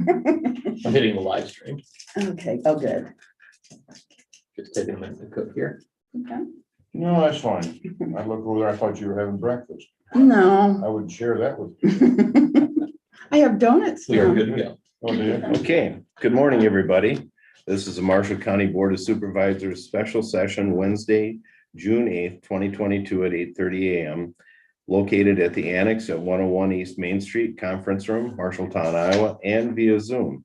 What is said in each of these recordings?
I'm hitting the live stream. Okay, oh, good. Just taking a minute to cook here. Okay. No, that's fine. I looked over there, I thought you were having breakfast. No. I would share that with you. I have donuts. We are now. good to go. Oh, do you? Okay, good morning, everybody. This is the Marshall County Board of Supervisors special session Wednesday, June 8th, 2022 at 8:30 a.m. Located at the Annex at 101 East Main Street Conference Room, Marshalltown, Iowa, and via Zoom.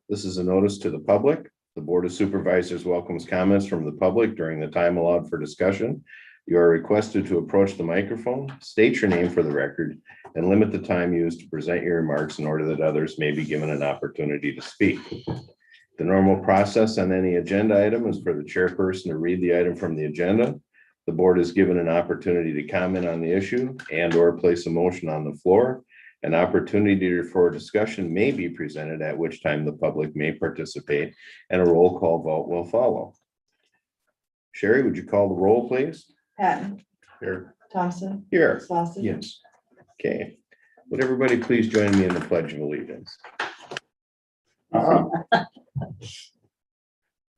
This is a notice to the public. The Board of Supervisors welcomes comments from the public during the time allowed for discussion. You are requested to approach the microphone, state your name for the record, and limit the time used to present your remarks in order that others may be given an opportunity to speak. The normal process on any agenda item is for the chairperson to read the item from the agenda. The board is given an opportunity to comment on the issue and or place a motion on the floor. An opportunity for discussion may be presented, at which time the public may participate, and a roll call vote will follow. Sherry, would you call the roll, please? Patton, Here. Thompson, Here. Slosson. Yes. Okay. Would everybody please join me in the Pledge of Allegiance?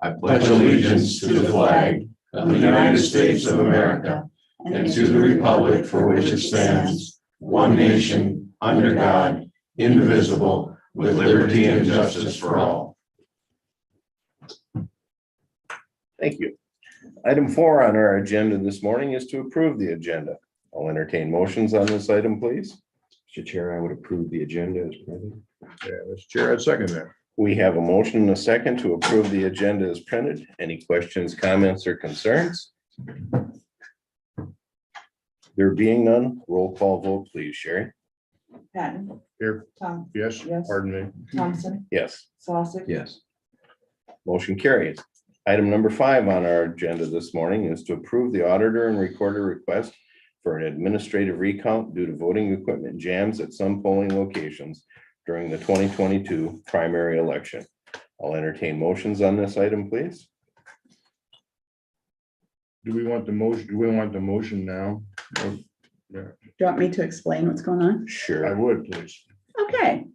I pledge allegiance to the flag of the United States of America and to the republic for which it stands, one nation, under God, indivisible, with liberty and justice for all. Thank you. Item 4 on our agenda this morning is to approve the agenda. I'll entertain motions on this item, please. Mr. Chair, I would approve the agenda as printed. Yeah, Mr. Chair, I'd second that. We have a motion and a second to approve the agenda as printed. Any questions, comments, or concerns? There being none, roll call vote, please, Sherry. Patton, Here. Tom, Yes, Yes. pardon me. Thompson, Yes, Slosson. Yes. motion carries. Item number 5 on our agenda this morning is to approve the auditor and recorder request for an administrative recount due to voting equipment jams at some polling locations during the 2022 primary election. I'll entertain motions on this item, please. Do we want the motion? Do we want the motion now? Oh, yeah, Do you want me to explain what's going on? I Sure. would, please. Okay,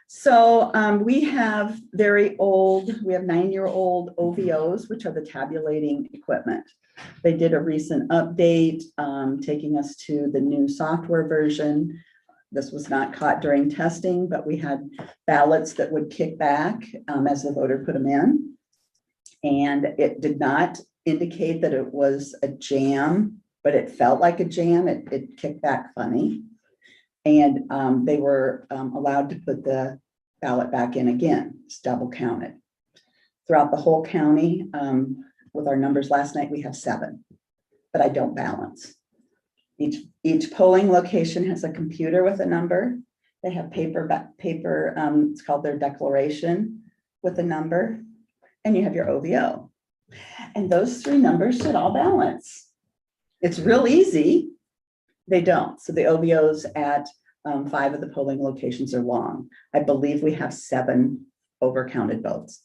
so we have very old, we have 9-year-old OVOs, which are the tabulating equipment. They did a recent update, taking us to the new software version. This was not caught during testing, but we had ballots that would kick back as the voter put them in. And it did not indicate that it was a jam, but it felt like a jam. It kicked back funny. And they were allowed to put the ballot back in again. It's double counted. Throughout the whole county, with our numbers last night, we have 7, but I don't balance. Each polling location has a computer with a number. They have paper, it's called their declaration with a number, and you have your OVO. And those 3 numbers should all balance. It's real easy. They don't. So the OVOs at 5 of the polling locations are long. I believe we have 7 overcounted votes,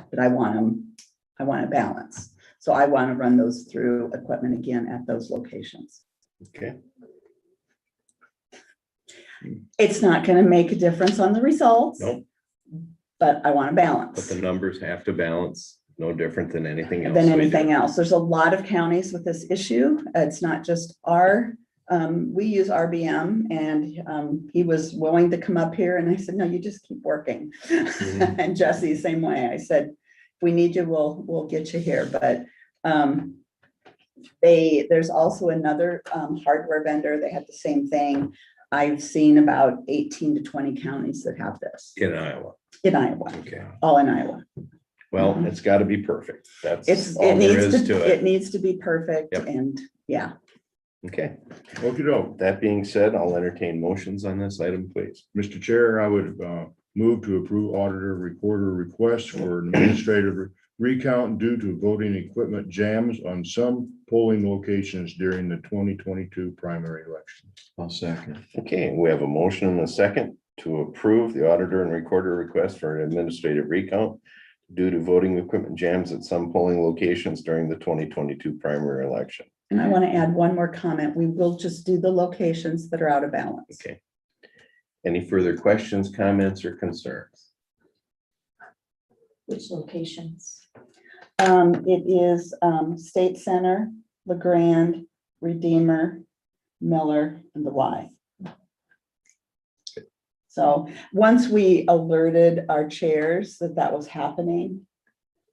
but I want to balance. So I want to run those through equipment again at those locations. Okay. It's not going to make a difference on the results. Nope. But I want to But balance the numbers have to balance, no different than anything else. than we do. anything else. There's a lot of counties with this issue. It's not just we use RBM, and he was willing to come up here, and I said, no, you just keep working. Mhm. And Jesse, same way. I said, if we need you, we'll get you here. But there's also another hardware vendor. They have the same thing. I've seen about 18 to 20 counties that have this In Iowa. in Iowa, Okay. all in Iowa. Well, Mhm. it's got to be perfect. That's It all there needs is to it it. needs to be perfect. Yep. And yeah, Okay. Okey-doke. That being said, I'll entertain motions on this item, please. Mr. Chair, I would move to approve auditor recorder request for an administrative recount due to voting equipment jams on some polling locations during the 2022 primary election. I'll second. Okay, we have a motion and a second to approve the auditor and recorder request for an administrative recount due to voting equipment jams at some polling locations during the 2022 primary election. and I want to add one more comment. We will just do the locations that are out of balance. Okay. Any further questions, comments, or concerns? Which locations? It is State Center, LeGrand, Redeemer, Miller, and the Y. So once we alerted our chairs that that was happening,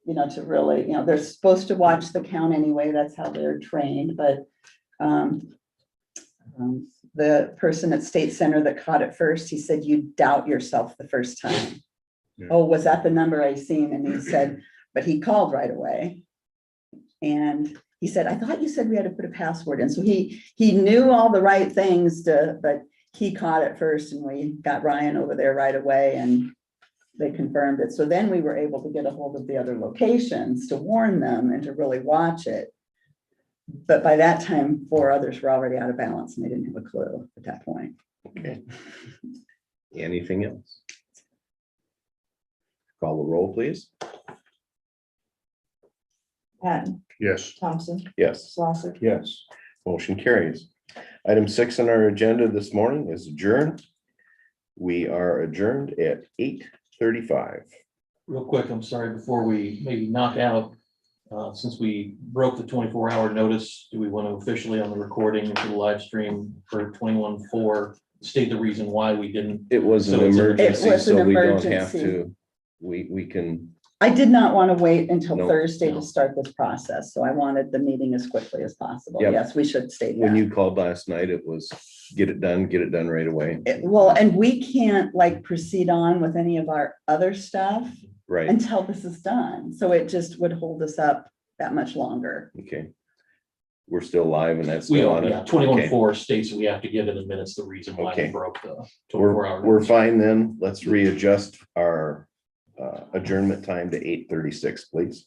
to really, they're supposed to watch the count anyway, that's how they're trained, but the person at State Center that caught it first, he said, you doubt yourself the first time. Yeah. Oh, was that the number I seen? And he said, but he called right away. And he said, I thought you said we had to put a password in. So he knew all the right things but he caught it first, and we got Ryan over there right away and they confirmed it. So then we were able to get a hold of the other locations to warn them and to really watch it. But by that time, 4 others were already out of balance and they didn't have a clue at that point. Okay. Anything else? Call the roll, please. Patton, Yes. Thompson, Yes. Slosser, Yes. Motion carries. Item 6 on our agenda this morning is adjourn. We are adjourned at 8:35. Real quick, I'm sorry, before we maybe knock out, since we broke the 24-hour notice, do we want to officially on the recording into the live stream for 21-4 state the reason why we didn't? It was an So it's- emergency, It was so an we don't have emergency. to, we can, I did not want to wait until No, Thursday no. to start this process, so I wanted the meeting as quickly as possible. Yep. Yes, we should state when that. you called last night, it was get it done right away. Well, and we can't proceed on with any of our other stuff Right, until this is done. So it just would hold us up that much longer. okay. We're still live and that's We still are, on it. yeah, Okay. 21-4 states that we have to give in the minutes the reason why Okay. we broke the 24-hour. We're notice. fine then. Let's readjust our adjournment time to 8:36, please.